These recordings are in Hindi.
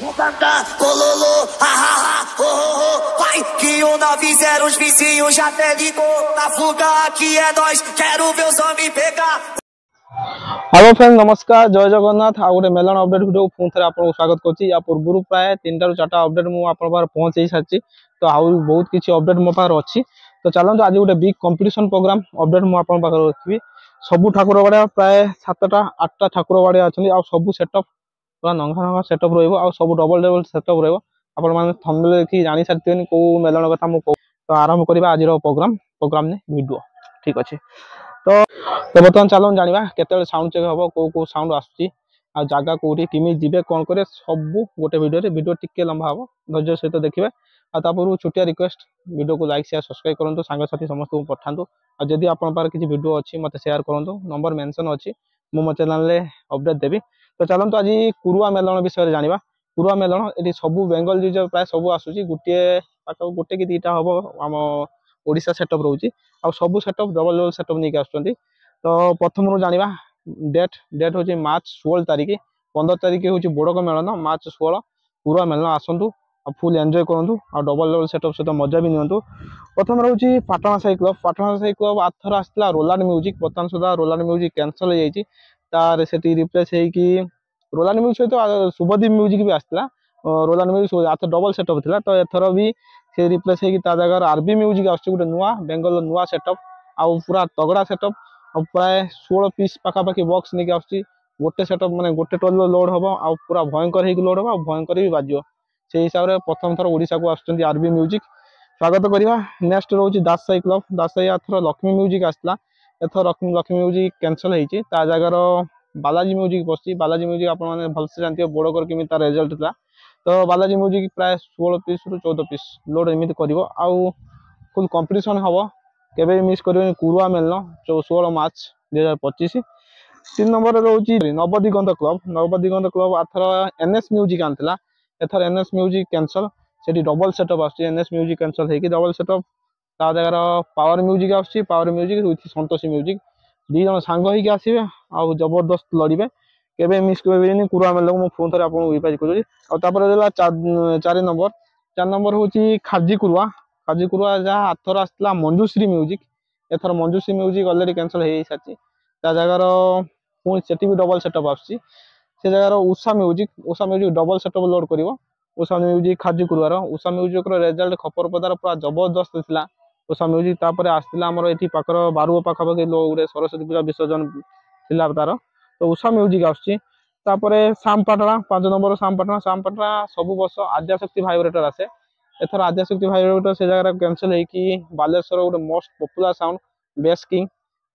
Canta, bololô, ha ha ha, oh oh oh, vai que o 90 os vizinhos já até ligou. Na fuga aqui é nós, quero ver os homens pegar. Hello friend नमस्कार जय जगन्नाथ आ गोटे मेलन अपडेट वीडियो पुणी थे आपको स्वागत करछि। या पूर्व प्राय 3 ରୁ 4टा अपडेट मु आपन पार पहुंचई सारछि। तो आउ बहुत किछि अपडेट मो पार अछि। तो चलंतु आज गोटे बिग कंपटीशन प्रोग्राम अपडेट मु आपन पार रखिबी। सब ठाकुर बाड़िया प्राय 7टा 8टा ठाकुर बाड़िया अछंती आ सब सेटअप पूरा नंगा नंगा सेटअप रहइबो आ सब डबल डबल सेटअप रहइबो। आपन माने थंबनेल देखि जानि सारथिबेनी को मेलन कथा मु को। तो आरंभ करिबा आज रो प्रोग्राम ने वीडियो ठीक अछि। तो बर्तमान चलो जाना केते साउंड चेक हम कौ साउंड आसुची आ जगह कौटी किमी जीवे कौन करे सब गोटे वीडियो टिके लंबा हम धैर्य सहित देखिए। आपूर्व छोटिया रिक्वेस्ट वीडियो को लाइक शेयर सब्सक्राइब करूँ सांगसाथी समस्त को पठातु। आ जदि आपन पार किसी वीडियो अच्छी मत शेयर करूँ नंबर मेंशन अच्छी मु मो चैनल रे अपडेट देवी। तो चलते आज कुरुआ मेलन विषय में जाना। कुरुआ मेलन ये सब बेंगल रिजर्व प्राय सब आसूची गोटे गोटे कि 2टा हम आम ओडिशा सेटअप रोचे आ सब सेटअप डबल डबल सेटअप नहीं आसुँच। तो प्रथम जाना डेट हूँ मार्च 16 तारिख 15 तारिख हूँ बोड़क मेलन मार्च 16 पूरा मेलन आसतु फुल एंजॉय करूँ आ डबल डबल सेटअप सहित मजा भी नियंतु। प्रथम रोचे पाटना साई क्लब आथर आसला रोलांड म्यूजिक बर्तमान सुधा रोलांड म्यूजिक कैंसल हो जाए से रिप्लेस होगी रोलांड म्यूजिक सहित शुभदीप म्यूजिक भी आसला रोलांड म्यूजिक आथर डबल सेटअप था। तो एथर भी से रिप्लेस होगी जगह आरबी म्यूजिक आस गोटे नुआ बेंगल नुआ सेटअप आउ पूरा तगड़ा सेटअप प्राय 16 पीस पाखापाखि बॉक्स नहीं आस गोटे सेटअप माने गोटे टोल लोड हम आ पूरा भयंकर हो लोड हम भयंकर भी बाजो से हिसाब से प्रथम थर ओडिशा को आसुँच आरबी म्यूजिक स्वागत करवा। नेक्स्ट रोचे दासाई क्लब दासाई आथर लक्ष्मी म्यूजिक आसला एथर लक्ष्मी म्यूजिक कैंसल होती जगार बालाजी म्यूजिक बस बालाजी म्यूजिक आप भलसे जानते बोड़कर केमी तार रिजल्ट था। तो बालाजी म्यूजिक प्राय 16 पीस रु 14 पीस लोड एमती कर फुल कंपटीशन हम केबे मिस कर कुरुआ मेलन 16 मार्च 2025। 3 नंबर रोचे नवदिगंत क्लब आथर एनएस म्यूजिक आनला एथर एनएस म्यूजिक कैंसल से डबल सेटअप आसएस म्यूजिक कैंसल होगी डबल सेटअप ता जगार power music power music with Santoshi music 2 जन सांग होगी आसवे आ जबरदस्त लड़े केबे मिस कर कुरुआ मेलन मुझे फोन थे आपको रिवाइज कर। 4 नंबर हूँ खाजी कुरुआ जहाँ आथर आसला मंजुश्री म्यूजिक एथर मंजुश्री म्यूजिक अलरेडी कैंसल हो सारी जगार पुणी से भी डबल सेटअप आसुची से जगार Usha music double setup load कर उषा म्यूजिक खाजी कुरुआर उषा म्यूजिक रिजल्ट खपर पदार पूरा जबरदस्त था उषा म्यूजिक तापर आसला आमर ये पाखर बारुओ पाखापाखि गोटे सरस्वती पूजा विसर्जन थिला तार। तो उषा म्यूजिक आसपर सामपाटना 5 नंबर सामपाटना सब वर्ष आद्याशक्ति भाइब्रेटर आसे एथर आद्याशक्ति भाइब्रेटर से जगह कैंसल होगी बालेश्वर गोटे most popular sound bass king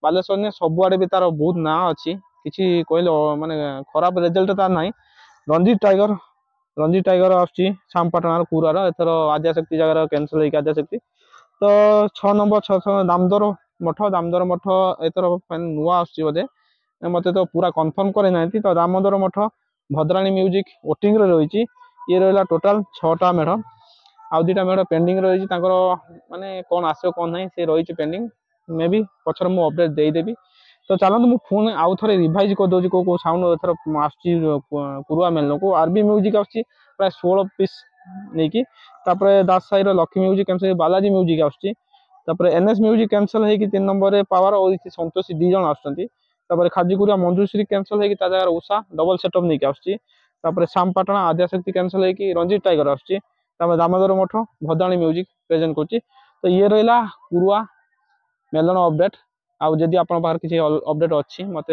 Baleshwar ने सबुआड़े भी तार बहुत ना अच्छी किसी कहले माने खराब रिजल्ट तार ना। रंजीत टाइगर आमपाटनार कुरार एथर आद्याशक्ति जगह कैंसल होगी आद्याशक्ति। तो 6 नंबर दामोदर मठ एथर नुआ आसोदे मत तो पूरा कन्फर्म करे ना। तो दामोदर मठ भद्राणी म्यूजिक वोटिंग रही ये रहा टोटाल 6टा मेढ़ आउ 2टा मेढ़ पेंडिंग रही माने कौन आसो कौन ना से रही पेंडिंग मे भी पचर मु अपडेट देदेवी। तो चलते मुझे फोन आउ थे रिवाइज करदे कौ साउंड एथर कुरुआ मेलन को आरबी म्यूजिक आस प्राय 16 पीस नहीं कि दास Sai Lakshmi music cancel Balaji music आसपर एनएस म्यूजिक कैंसल होगी 3 नंबर पावर और संतोषी 2 जन आसपर खाजी कुरुआ मंजुश्री कैंसल होगी जगह उषा डबल सेटअप नहीं आसपर सामपाटना आद्याशक्ति कैंसल होगी रंजीत टाइगर दामोदर मठ भद्राणी म्यूजिक प्रेजेंट कर। तो ये रहा कुरुआ मेलन अपडेट आउ जदि आप किसी अपडेट अच्छी मत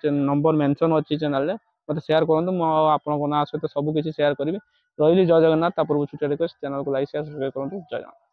नंबर मेंशन अच्छी चैनल मत शेयर करूँ आप ना सहित सब किसी शेयर करी रही। जय जगन्नाथ पूर्व छुट्टिया रिक्वेस्ट चैनल को लाइक शेयर सब्सक्राइब करूँ जय जगन्नाथ।